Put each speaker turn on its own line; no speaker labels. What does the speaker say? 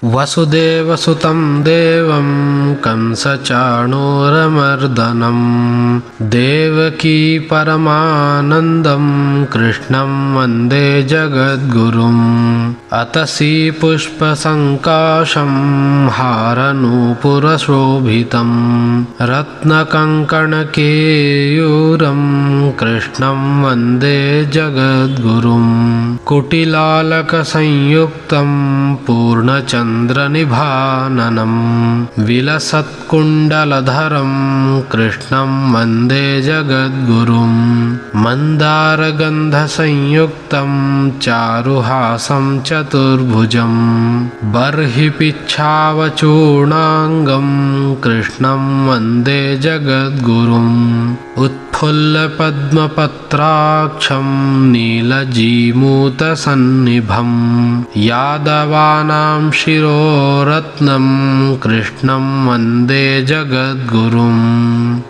वसुदेवसुतं देवं कंसचाणूरमर्दनं देवकी परमानन्दं कृष्णं वन्दे जगद्गुरुम्। अतसी पुष्पसङ्काशं हारनूपुरशोभितं रत्नकङ्कणकेयूरं कृष्णं वन्दे जगद्गुरुम्। कुटिलालकसंयुक्तं पूर्णचन्द्रनिभाननं विलसत्कुण्डलधरं कृष्णं वन्दे जगद्गुरुम्। मन्दारगन्धसंयुक्तं चारुहासं चतुर्भुजं बर्हिपिच्छावचूर्णाङ्गं कृष्णं वन्दे जगद्गुरुम्। उत्फुल्लपद्मपत्राक्षं नीलजीमूतसन्निभं यादवानां शिरोरत्नं कृष्णं वन्दे जगद्गुरुम्।